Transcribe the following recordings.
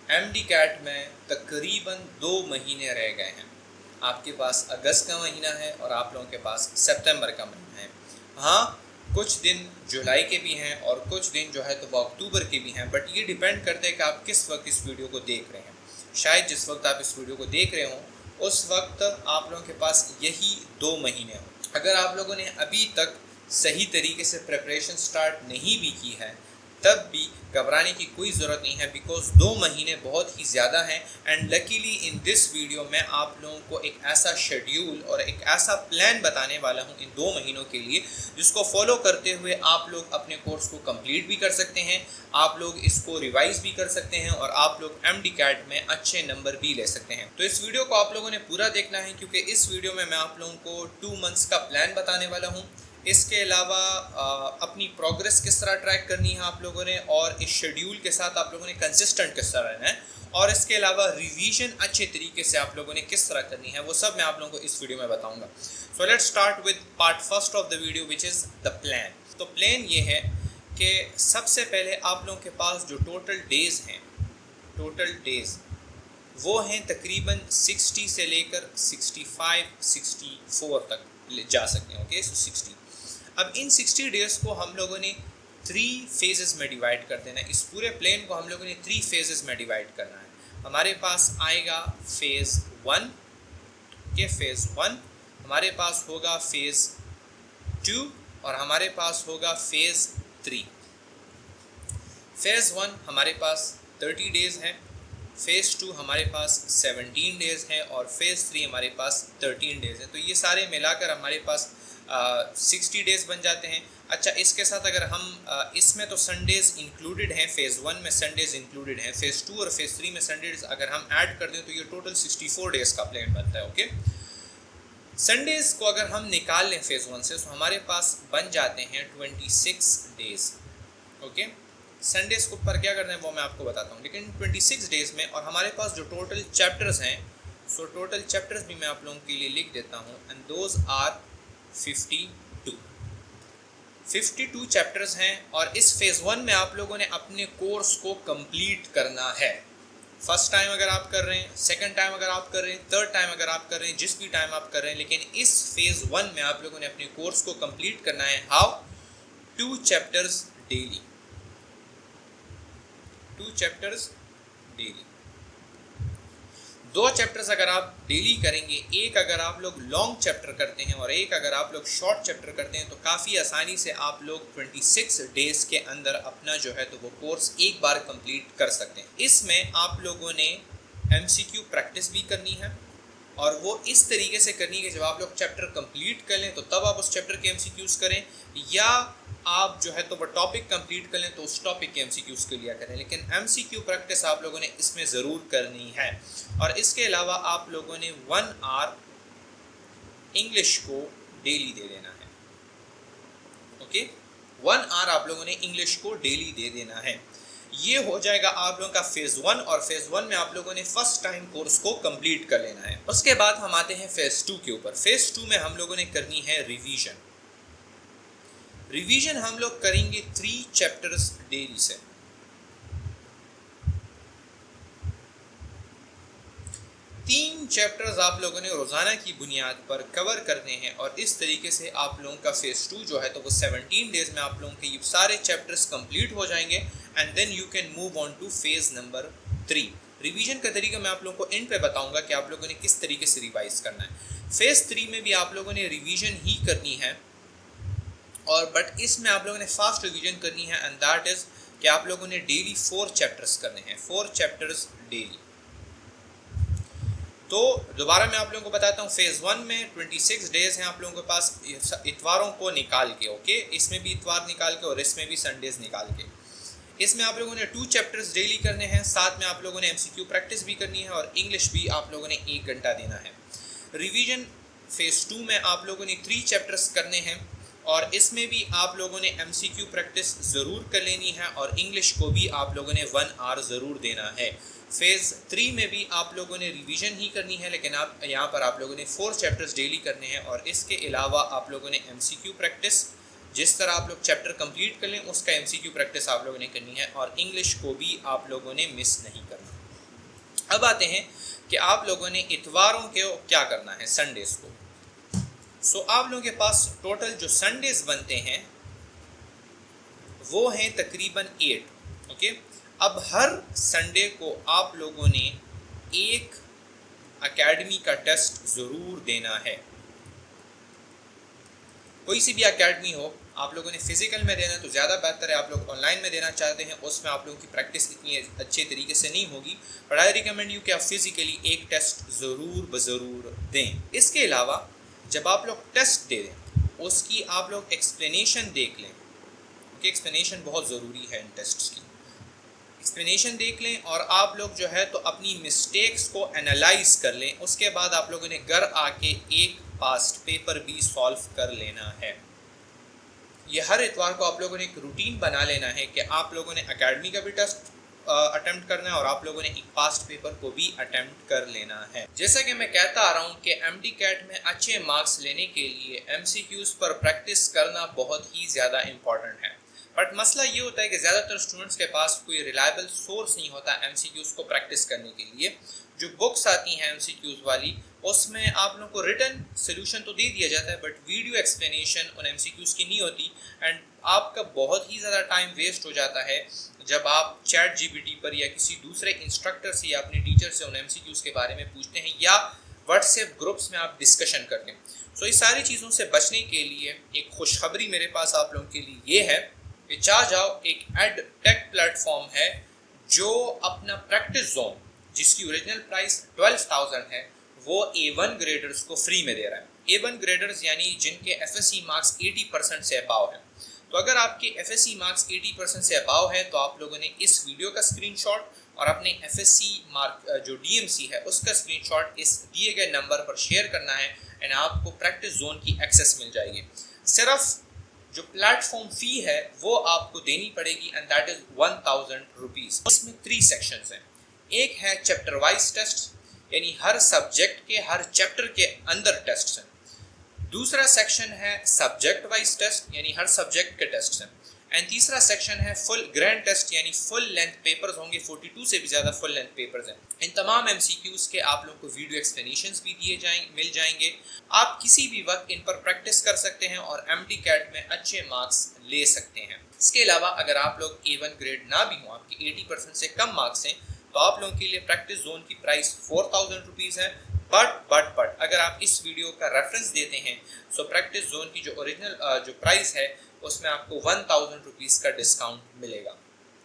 MD cat में तकरीबन 2 महीने रह गए हैं। आपके पास अगस्त का महीना है और आप लोगों के पास सितंबर का महीना है। हाँ, कुछ दिन जुलाई के भी हैं और कुछ दिन जो है तो वो अक्टूबर के भी हैं, बट ये डिपेंड करता है कि आप किस वक्त इस वीडियो को देख रहे हैं। शायद जिस वक्त आप इस वीडियो को देख रहे हों उस वक्त आप लोगों के पास यही 2 महीने हों। अगर आप लोगों ने अभी तक सही तरीके से प्रिपरेशन स्टार्ट नहीं भी की है तब भी घबराने की कोई ज़रूरत नहीं है, बिकॉज 2 महीने बहुत ही ज़्यादा हैं। And luckily in this video मैं आप लोगों को एक ऐसा शेड्यूल और एक ऐसा प्लान बताने वाला हूं इन 2 महीनों के लिए, जिसको फॉलो करते हुए आप लोग अपने कोर्स को कंप्लीट भी कर सकते हैं, आप लोग इसको रिवाइज भी कर सकते हैं और आप लोग एमडी कैट में अच्छे नंबर भी ले सकते हैं। तो इस वीडियो को आप लोगों ने पूरा देखना है, क्योंकि इस वीडियो में मैं आप लोगों को 2 मंथ्स का प्लान बताने वाला हूँ। इसके अलावा अपनी प्रोग्रेस किस तरह ट्रैक करनी है आप लोगों ने, और इस शेड्यूल के साथ आप लोगों ने कंसिस्टेंट किस तरह रहना है, और इसके अलावा रिवीजन अच्छे तरीके से आप लोगों ने किस तरह करनी है, वो सब मैं आप लोगों को इस वीडियो में बताऊंगा। So let's start with part first of the video, which is the plan. तो प्लान ये है कि सबसे पहले आप लोगों के पास जो टोटल डेज़ हैं, टोटल डेज़ वो हैं तकरीबन 60 से लेकर 65-64 तक जा सकते हैं। ओके, सो 60। अब इन 60 डेज़ को हम लोगों ने 3 फेजेस में डिवाइड कर देना है। इस पूरे प्लेन को हम लोगों ने 3 फेजेस में डिवाइड करना है। हमारे पास आएगा फेज़ 1 के फेज़ 1, हमारे पास होगा फेज़ 2 और हमारे पास होगा फेज़ 3। फेज़ 1 हमारे पास 30 डेज़ हैं, फेज़ 2 हमारे पास 17 डेज़ हैं और फेज़ 3 हमारे पास 13 डेज़ हैं। तो ये सारे मिलाकर हमारे पास 60 डेज़ बन जाते हैं। अच्छा, इसके साथ अगर हम इसमें तो संडेज़ इंक्लूडेड हैं, फेज़ 1 में संडेज़ इंक्लूडेड हैं, फेज़ 2 और फेज़ 3 में संडेज़ अगर हम ऐड कर दें तो ये टोटल 64 डेज़ का प्लान बनता है। ओके, संडेज़ को अगर हम निकाल लें फेज़ 1 से तो हमारे पास बन जाते हैं 26 डेज़। ओके, संडेज़ को ऊपर क्या करना है वो मैं आपको बताता हूँ, लेकिन 26 डेज़ में, और हमारे पास जो टोटल चैप्टर्स हैं, सो टोटल चैप्टर्स भी मैं आप लोगों के लिए लिख देता हूँ, एंड दोज आर 52 चैप्टर्स हैं। और इस फेज़ 1 में आप लोगों ने अपने कोर्स को कंप्लीट करना है। फर्स्ट टाइम अगर आप कर रहे हैं, सेकंड टाइम अगर आप कर रहे हैं, थर्ड टाइम अगर आप कर रहे हैं, जिस भी टाइम आप कर रहे हैं, लेकिन इस फेज़ 1 में आप लोगों ने अपने कोर्स को कंप्लीट करना है। How? 2 chapters daily, 2 chapters daily. 2 chapters अगर आप डेली करेंगे, एक अगर आप लोग लॉन्ग चैप्टर करते हैं और एक अगर आप लोग शॉर्ट चैप्टर करते हैं, तो काफ़ी आसानी से आप लोग 26 डेज़ के अंदर अपना जो है तो वो कोर्स एक बार कंप्लीट कर सकते हैं। इसमें आप लोगों ने MCQ प्रैक्टिस भी करनी है, और वो इस तरीके से करनी है कि जब आप लोग चैप्टर कंप्लीट कर लें तो तब आप उस चैप्टर के MCQs करें, या आप जो है तो वो टॉपिक कंप्लीट कर लें तो उस टॉपिक के MCQs के लिया करें। लेकिन MCQ प्रैक्टिस आप लोगों ने इसमें ज़रूर करनी है। और इसके अलावा आप लोगों ने 1 आवर इंग्लिश को डेली दे देना है। ओके, 1 आवर आप लोगों ने इंग्लिश को डेली दे देना है। ये हो जाएगा आप लोगों का फेज़ 1, और फेज़ 1 में आप लोगों ने फर्स्ट टाइम कोर्स को कंप्लीट कर लेना है। उसके बाद हम आते हैं फेज़ 2 के ऊपर। फेज़ 2 में हम लोगों ने करनी है रिवीजन। रिवीजन हम लोग करेंगे 3 चैप्टर्स डेली से। 3 चैप्टर्स आप लोगों ने रोज़ाना की बुनियाद पर कवर करने हैं, और इस तरीके से आप लोगों का फेज़ 2 जो है तो वो 17 डेज़ में आप लोगों के ये सारे चैप्टर्स कंप्लीट हो जाएंगे, and then you can move on to phase number 3। Revision का तरीका मैं आप लोगों को एंड पे बताऊंगा कि आप लोगों ने किस तरीके से रिवाइज करना है। फेज़ 3 में भी आप लोगों ने रिवीजन ही करनी है, और बट इसमें आप लोगों ने फास्ट रिवीजन करनी है, एंड दैट इज़ कि आप लोगों ने डेली 4 चैप्टर्स करने हैं, 4 चैप्टर्स डेली। तो दोबारा मैं आप लोगों को बताता हूँ, फेज़ 1 में 26 डेज़ हैं आप लोगों के पास इतवारों को निकाल के। ओके, इसमें भी इतवार निकाल के और इसमें भी संडेज़ निकाल के। इसमें आप लोगों ने 2 चैप्टर्स डेली करने हैं, साथ में आप लोगों ने MCQ प्रैक्टिस भी करनी है, और इंग्लिश भी आप लोगों ने 1 घंटा देना है। रिवीजन फेज़ 2 में आप लोगों ने 3 चैप्टर्स करने हैं, और इसमें भी आप लोगों ने MCQ प्रैक्टिस ज़रूर कर लेनी है, और इंग्लिश को भी आप लोगों ने 1 आवर ज़रूर देना है। फेज़ 3 में भी आप लोगों ने रिवीजन ही करनी है, लेकिन आप यहाँ पर आप लोगों ने 4 चैप्टर्स डेली करने हैं, और इसके अलावा आप लोगों ने MCQ प्रैक्टिस, जिस तरह आप लोग चैप्टर कंप्लीट कर लें उसका MCQ प्रैक्टिस आप लोगों ने करनी है, और इंग्लिश को भी आप लोगों ने मिस नहीं करना। अब आते हैं कि आप लोगों ने इतवारों के क्या करना है, संडेज को। सो आप लोगों के पास टोटल जो संडेज बनते हैं वो हैं तकरीबन 8। ओके, अब हर संडे को आप लोगों ने एक एकेडमी का टेस्ट ज़रूर देना है। कोई सी भी एकेडमी हो, आप लोगों ने फिजिकल में देना तो ज़्यादा बेहतर है। आप लोग ऑनलाइन में देना चाहते हैं, उसमें आप लोगों की प्रैक्टिस इतनी अच्छे तरीके से नहीं होगी, बट आई रिकमेंड यू कि आप फिजिकली एक टेस्ट ज़रूर दें। इसके अलावा जब आप लोग टेस्ट दे दें, उसकी आप लोग एक्सप्लेनेशन देख लें, क्योंकि एक्सप्लेनेशन बहुत ज़रूरी है इन टेस्ट्स की। एक्सप्लेनेशन देख लें और आप लोग जो है तो अपनी मिस्टेक्स को एनालाइज कर लें। उसके बाद आप लोगों ने घर आके एक पास्ट पेपर भी सॉल्व कर लेना है। ये हर इतवार को आप लोगों ने एक रूटीन बना लेना है कि आप लोगों ने एकेडमी का भी टेस्ट अटेम्प्ट करना है और आप लोगों ने एक पास्ट पेपर को भी अटेम्प्ट कर लेना है। जैसा कि मैं कहता आ रहा हूँ कि MD-CAT में अच्छे मार्क्स लेने के लिए MCQs पर प्रैक्टिस करना बहुत ही ज़्यादा इम्पॉर्टेंट है। बट मसला ये होता है कि ज़्यादातर स्टूडेंट्स के पास कोई रिलायबल सोर्स नहीं होता MCQs को प्रैक्टिस करने के लिए। जो बुक्स आती हैं MCQs वाली, उसमें आप लोगों को रिटन सोल्यूशन तो दे दिया जाता है, बट वीडियो एक्सप्लेनेशन उन MCQs की नहीं होती। एंड आपका बहुत ही ज़्यादा टाइम वेस्ट हो जाता है जब आप ChatGPT पर या किसी दूसरे इंस्ट्रक्टर से या अपने टीचर से उन MCQs के बारे में पूछते हैं या व्हाट्सएप ग्रुप्स में आप डिस्कशन करते हैं। सो इस सारी चीज़ों से बचने के लिए एक खुशखबरी मेरे पास आप लोगों के लिए ये है कि चाह जाओ एक एडटेक प्लेटफॉर्म है जो अपना प्रैक्टिस जोन, जिसकी ओरिजिनल प्राइस 12,000 है, वो A1 ग्रेडर्स को फ्री में दे रहा है। A1 ग्रेडर्स यानी जिनके FSC मार्क्स 80% से अबाव है। तो अगर आपके FSC मार्क्स 80% से अबाव है तो आप लोगों ने इस वीडियो का स्क्रीनशॉट और अपने FSC मार्क जो DMC है उसका स्क्रीनशॉट इस दिए गए नंबर पर शेयर करना है एंड आपको प्रैक्टिस जोन की एक्सेस मिल जाएगी। सिर्फ जो प्लेटफॉर्म फी है वो आपको देनी पड़ेगी एंड दैट इज 1000 रुपीज़। इसमें 3 सेक्शंस हैं। एक है चैप्टर वाइज टेस्ट, यानी हर सब्जेक्ट के हर चैप्टर के अंदर टेस्ट हैं। दूसरा सेक्शन है सब्जेक्ट वाइज टेस्ट, यानी हर सब्जेक्ट के टेस्ट हैं। एंड तीसरा सेक्शन है फुल ग्रैंड टेस्ट, यानी फुल लेंथ पेपर्स होंगे, 42 से भी ज़्यादा फुल लेंथ पेपर्स हैं। इन तमाम MCQs के आप लोगों को वीडियो एक्सप्लेनेशंस भी मिल जाएंगे। आप किसी भी वक्त इन पर प्रैक्टिस कर सकते हैं और MD-CAT में अच्छे मार्क्स ले सकते हैं। इसके अलावा अगर आप लोग A1 ग्रेड ना भी हो, आपके 80% से कम मार्क्स हैं, तो आप लोगों के लिए प्रैक्टिस जोन की प्राइस 4000 रुपीज़ है। बट अगर आप इस वीडियो का रेफरेंस देते हैं सो प्रैक्टिस जोन की जो ओरिजिनल जो प्राइस है उसमें आपको 1000 रुपीज़ का डिस्काउंट मिलेगा।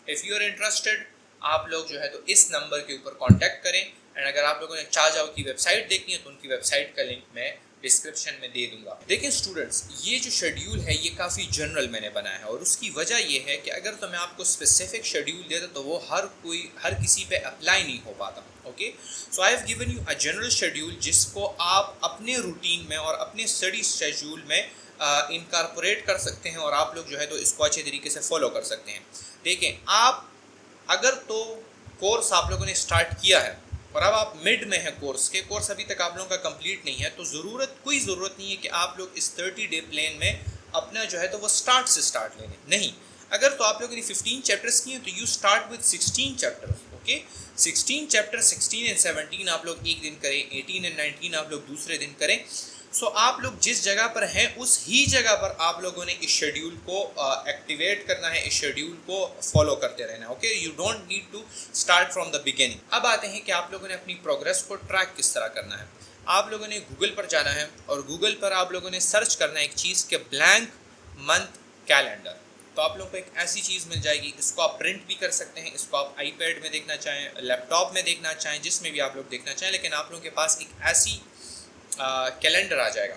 इफ़ यू आर इंटरेस्टेड, आप लोग जो है तो इस नंबर के ऊपर कांटेक्ट करें। एंड अगर आप लोगों ने चाह जाओ की वेबसाइट देखनी है तो उनकी वेबसाइट का लिंक मैं डिस्क्रिप्शन में दे दूंगा। देखिए स्टूडेंट्स, ये जो शेड्यूल है ये काफ़ी जनरल मैंने बनाया है और उसकी वजह ये है कि अगर तो मैं आपको स्पेसिफिक शेड्यूल देता तो वो हर किसी पे अप्लाई नहीं हो पाता। Okay, so I have given you a general schedule जिसको आप अपने रूटीन में और अपने स्टडी शेड्यूल में इनकॉर्पोरेट कर सकते हैं और आप लोग जो है तो इसको अच्छे तरीके से फॉलो कर सकते हैं। देखें, आप अगर तो कोर्स आप लोगों ने स्टार्ट किया है और अब आप मिड में है कोर्स अभी तक आप लोगों का कंप्लीट नहीं है, तो कोई ज़रूरत नहीं है कि आप लोग इस 30 डे प्लान में अपना जो है तो वो स्टार्ट से स्टार्ट ले लें। नहीं, अगर तो आप लोगों ने 15 चैप्टर्स किए हैं तो you start with 16 chapters. Okay, 16 chapter, 16 and 17 आप लोग एक दिन करें, 18 एंड 19 आप लोग दूसरे दिन करें। सो आप लोग जिस जगह पर हैं उस ही जगह पर आप लोगों ने इस शेड्यूल को एक्टिवेट करना है, इस शेड्यूल को फॉलो करते रहना है। Okay, you don't need to start from the beginning. अब आते हैं कि आप लोगों ने अपनी प्रोग्रेस को ट्रैक किस तरह करना है। आप लोगों ने गूगल पर जाना है और गूगल पर आप लोगों ने सर्च करना है एक चीज़ के ब्लैंक मंथ कैलेंडर। तो आप लोगों को एक ऐसी चीज़ मिल जाएगी, इसको आप प्रिंट भी कर सकते हैं, इसको आप iPad में देखना चाहें, लैपटॉप में देखना चाहें, जिसमें भी आप लोग देखना चाहें, लेकिन आप लोगों के पास एक ऐसी कैलेंडर आ जाएगा।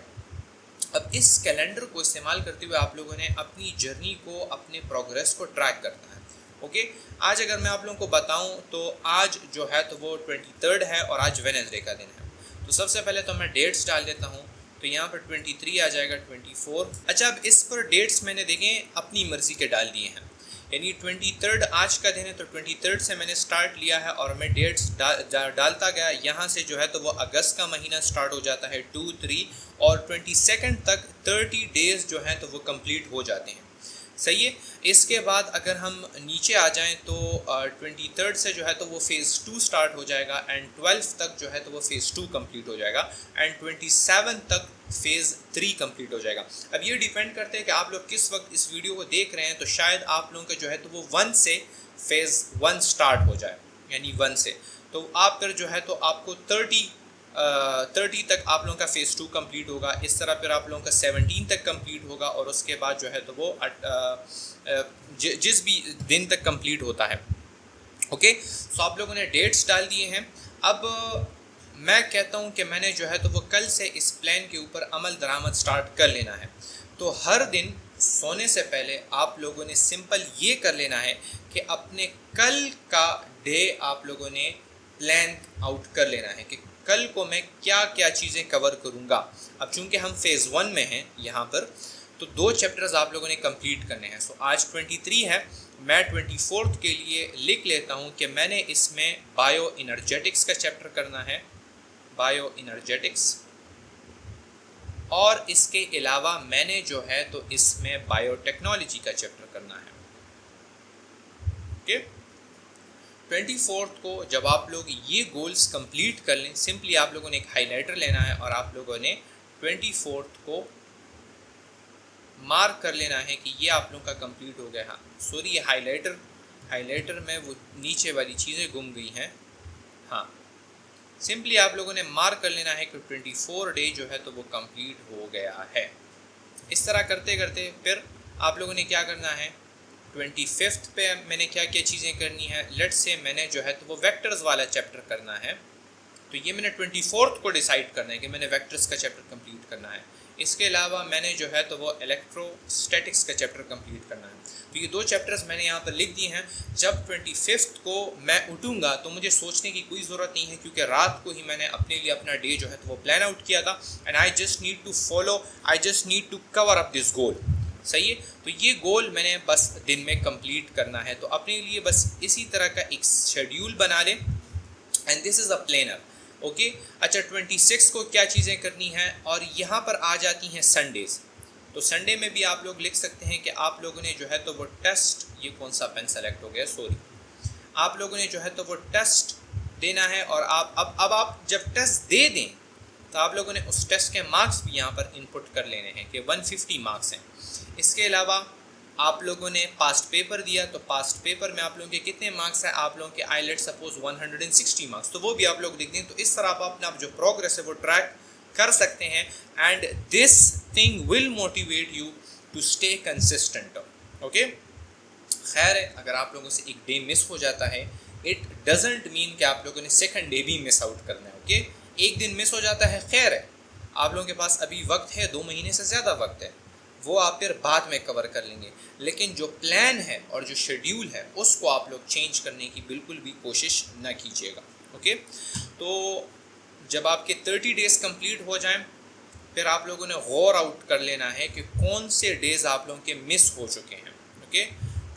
अब इस कैलेंडर को इस्तेमाल करते हुए आप लोगों ने अपनी जर्नी को, अपने प्रोग्रेस को ट्रैक करना है। ओके, आज अगर मैं आप लोगों को बताऊं तो आज जो है तो वो 23 है और आज वेडनेसडे का दिन है। तो सबसे पहले तो मैं डेट्स डाल देता हूं, तो यहाँ पर 23 आ जाएगा, 24। अच्छा, अब इस पर डेट्स मैंने देखें अपनी मर्ज़ी के डाल दिए हैं, यानी 23 आज का दिन है तो 23 से मैंने स्टार्ट लिया है और मैं डेट्स डालता गया। यहाँ से जो है तो वो अगस्त का महीना स्टार्ट हो जाता है 2, 3 और 22 तक 30 डेज़ जो हैं तो वो कंप्लीट हो जाते हैं। सही है। इसके बाद अगर हम नीचे आ जाएं तो 23rd से जो है तो वो फ़ेज़ 2 स्टार्ट हो जाएगा एंड 12 तक जो है तो वो फ़ेज़ 2 कंप्लीट हो जाएगा एंड 27 तक फ़ेज़ 3 कंप्लीट हो जाएगा। अब ये डिपेंड करते हैं कि आप लोग किस वक्त इस वीडियो को देख रहे हैं, तो शायद आप लोगों का जो है तो वो 1 से फ़ेज़ 1 स्टार्ट हो जाए, यानी 1 से तो आप कर जो है तो आपको 30 तक आप लोगों का फ़ेज़ 2 कंप्लीट होगा। इस तरह फिर आप लोगों का 17 तक कंप्लीट होगा और उसके बाद जो है तो वो जिस भी दिन तक कंप्लीट होता है। ओके, सो आप लोगों ने डेट्स डाल दिए हैं। अब मैं कहता हूँ कि मैंने जो है तो वो कल से इस प्लान के ऊपर अमल दरामद स्टार्ट कर लेना है। तो हर दिन सोने से पहले आप लोगों ने सिंपल ये कर लेना है कि अपने कल का डे आप लोगों ने प्लान आउट कर लेना है कि कल को मैं क्या क्या चीज़ें कवर करूँगा। अब चूँकि हम फ़ेज़ 1 में हैं यहाँ पर, तो 2 चैप्टर्स आप लोगों ने कंप्लीट करने हैं। सो आज 23 है, मैं 24th के लिए लिख लेता हूँ कि मैंने इसमें बायो इनर्जेटिक्स का चैप्टर करना है, बायो इनर्जेटिक्स, और इसके अलावा मैंने जो है तो इसमें बायोटेक्नोलॉजी का चैप्टर करना है। ओके, 24th को जब आप लोग ये गोल्स कंप्लीट कर लें, सिंपली आप लोगों ने एक हाइलाइटर लेना है और आप लोगों ने 24th को मार्क कर लेना है कि ये आप लोगों का कंप्लीट हो गया। हाँ सॉरी, ये हाइलाइटर में वो नीचे वाली चीज़ें गुम गई हैं। हाँ, सिंपली आप लोगों ने मार्क कर लेना है कि 24 डे जो है तो वो कंप्लीट हो गया है। इस तरह करते करते फिर आप लोगों ने क्या करना है, 25th पे मैंने क्या क्या चीज़ें करनी है। लेट्स से मैंने जो है तो वो वेक्टर्स वाला चैप्टर करना है, तो ये मैंने 24th को डिसाइड करना है कि मैंने वेक्टर्स का चैप्टर कंप्लीट करना है। इसके अलावा मैंने जो है तो वो इलेक्ट्रोस्टैटिक्स का चैप्टर कंप्लीट करना है। तो ये 2 चैप्टर्स मैंने यहाँ पर लिख दिए हैं। जब 25th को मैं उठूँगा तो मुझे सोचने की कोई ज़रूरत नहीं है, क्योंकि रात को ही मैंने अपने लिए अपना डे जो है तो वो प्लान आउट किया था and I just need to cover up this goal. सही है, तो ये गोल मैंने बस दिन में कंप्लीट करना है। तो अपने लिए बस इसी तरह का एक शेड्यूल बना लें and this is a planner. Okay, अच्छा 26 को क्या चीज़ें करनी हैं, और यहाँ पर आ जाती हैं संडेज़। तो संडे में भी आप लोग लिख सकते हैं कि आप लोगों ने जो है तो वो टेस्ट, ये कौन सा पेन सेलेक्ट हो गया, सॉरी, आप लोगों ने जो है तो वो टेस्ट देना है। और आप अब आप जब टेस्ट दे दें तो आप लोगों ने उस टेस्ट के मार्क्स भी यहाँ पर इनपुट कर लेने हैं कि 150 मार्क्स हैं। इसके अलावा आप लोगों ने पास्ट पेपर दिया, तो पास्ट पेपर में आप लोगों के कितने मार्क्स हैं, आप लोगों के आई लेट सपोज 160 मार्क्स, तो वो भी आप लोग लिख दें। तो इस तरह आप अपना जो प्रोग्रेस है वो ट्रैक कर सकते हैं and this thing will motivate you to stay consistent. Okay, खैर है, अगर आप लोगों से एक डे मिस हो जाता है, इट डजेंट मीन कि आप लोगों ने सेकंड डे भी मिस आउट करना है। ओके, एक दिन मिस हो जाता है, खैर है, आप लोगों के पास अभी वक्त है, 2 महीने से ज़्यादा वक्त है, वो आप फिर बाद में कवर कर लेंगे। लेकिन जो प्लान है और जो शेड्यूल है उसको आप लोग चेंज करने की बिल्कुल भी कोशिश ना कीजिएगा। ओके, तो जब आपके 30 डेज़ कंप्लीट हो जाएं, फिर आप लोगों ने गौर आउट कर लेना है कि कौन से डेज़ आप लोगों के मिस हो चुके हैं। ओके,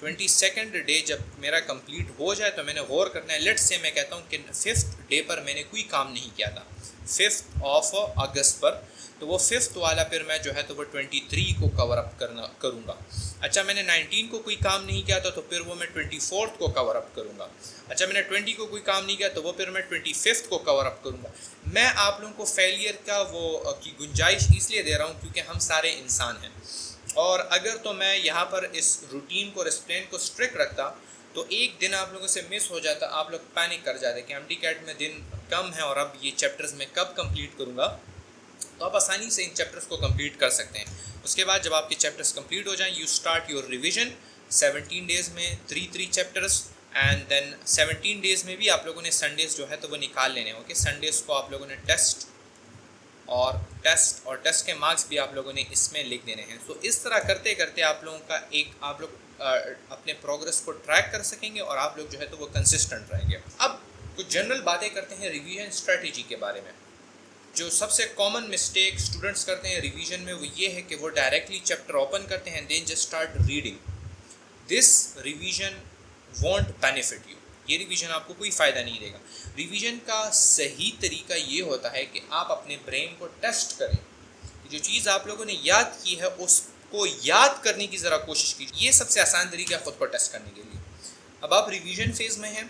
22nd डे जब मेरा कंप्लीट हो जाए तो मैंने गौर करना है। लेट्स से मैं कहता हूँ कि 5th डे पर मैंने कोई काम नहीं किया था, 5th ऑफ अगस्त पर, तो वो 5th वाला फिर मैं जो है तो वो 23 को कवर अप करूँगा। अच्छा, मैंने 19 को कोई काम नहीं किया था, तो फिर वो मैं 24th को कवर अप करूँगा। अच्छा, मैंने 20 को कोई काम नहीं किया, तो वो फिर मैं 25th को कवर अप करूँगा। मैं आप लोगों को फेलियर का वो की गुंजाइश इसलिए दे रहा हूँ क्योंकि हम सारे इंसान हैं, और अगर तो मैं यहाँ पर इस रूटीन को और इस प्लान को स्ट्रिक्ट रखता तो एक दिन आप लोगों से मिस हो जाता, आप लोग पैनिक कर जाते कि MD-CAT में दिन कम है और अब ये चैप्टर्स मैं कब कंप्लीट करूँगा। तो आप आसानी से इन चैप्टर्स को कंप्लीट कर सकते हैं। उसके बाद जब आपके चैप्टर्स कंप्लीट हो जाएं, you start your revision 17 days में 3 चैप्टर्स एंड देन 17 डेज़ में भी आप लोगों ने संडेज़ जो है तो वो निकाल लेने होंगे। संडेज़ को आप लोगों ने टेस्ट के मार्क्स भी आप लोगों ने इसमें लिख देने हैं। तो इस तरह करते करते आप लोगों का आप लोग अपने प्रोग्रेस को ट्रैक कर सकेंगे और आप लोग जो है तो वो कंसिस्टेंट रहेंगे। अब कुछ जनरल बातें करते हैं रिवीजन स्ट्रेटजी के बारे में। जो सबसे कॉमन मिस्टेक स्टूडेंट्स करते हैं रिवीजन में वो ये है कि वो डायरेक्टली चैप्टर ओपन करते हैं, then just start reading. This revision won't benefit you, ये रिवीजन आपको कोई फ़ायदा नहीं देगा। रिवीजन का सही तरीका ये होता है कि आप अपने ब्रेन को टेस्ट करें, जो चीज़ आप लोगों ने याद की है को याद करने की ज़रा कोशिश कीजिए। ये सबसे आसान तरीका है ख़ुद को टेस्ट करने के लिए। अब आप रिवीजन फेज़ में हैं,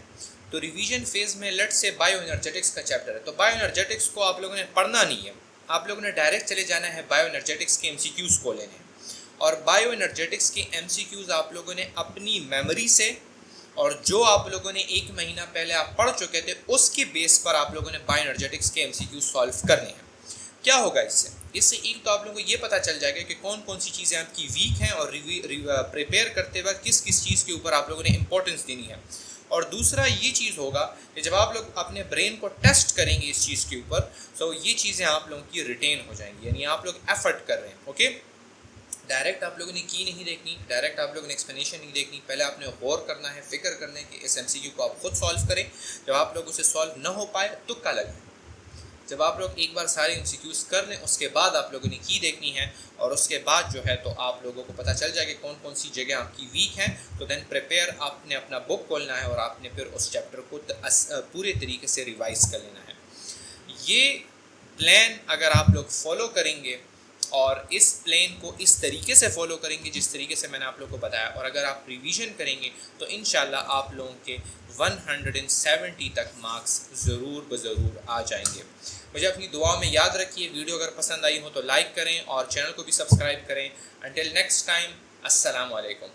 तो रिवीजन फेज़ में लेट्स से बायो एनर्जेटिक्स का चैप्टर है, तो बायो एनर्जेटिक्स को आप लोगों ने पढ़ना नहीं है, आप लोगों ने डायरेक्ट चले जाना है बायो एनर्जेटिक्स के MCQs को लेने हैं। और बायो एनर्जेटिक्स के MCQs आप लोगों ने अपनी मेमोरी से और जो आप लोगों ने 1 महीना पहले आप पढ़ चुके थे उसके बेस पर आप लोगों ने बायो एनर्जेटिक्स के MCQ सॉल्व करने हैं। क्या होगा इससे? इससे एक तो आप लोगों को ये पता चल जाएगा कि कौन कौन सी चीज़ें आपकी वीक हैं और प्रिपेयर करते वक्त किस किस चीज़ के ऊपर आप लोगों ने इंपॉर्टेंस देनी है। और दूसरा ये चीज़ होगा कि जब आप लोग अपने ब्रेन को टेस्ट करेंगे इस चीज़ के ऊपर, तो ये चीज़ें आप लोगों की रिटेन हो जाएंगी, यानी आप लोग एफर्ट कर रहे हैं। ओके, डायरेक्ट आप लोगों ने की नहीं देखनी, डायरेक्ट आप लोगों ने एक्सप्लेनेशन नहीं देखनी, पहले आपने गौर करना है, फिक्र करना है कि इस MCQ को आप खुद सॉल्व करें। जब आप लोग उसे सॉल्व न हो पाए तुक्का लगे। जब आप लोग एक बार सारे MCQs कर लें उसके बाद आप लोगों ने की देखनी है, और उसके बाद जो है तो आप लोगों को पता चल जाएगा कौन कौन सी जगह आपकी वीक हैं। तो देन प्रिपेयर आपने अपना बुक खोलना है और आपने फिर उस चैप्टर को पूरे तरीके से रिवाइज कर लेना है। ये प्लान अगर आप लोग फॉलो करेंगे और इस प्लान को इस तरीके से फॉलो करेंगे जिस तरीके से मैंने आप लोगों को बताया, और अगर आप रिवीजन करेंगे तो इंशाल्लाह आप लोगों के 170 तक मार्क्स ज़रूर ज़रूर आ जाएंगे। मुझे अपनी दुआ में याद रखिए। वीडियो अगर पसंद आई हो तो लाइक करें और चैनल को भी सब्सक्राइब करें। अंटिल नेक्स्ट टाइम, अस्सलाम वालेकुम।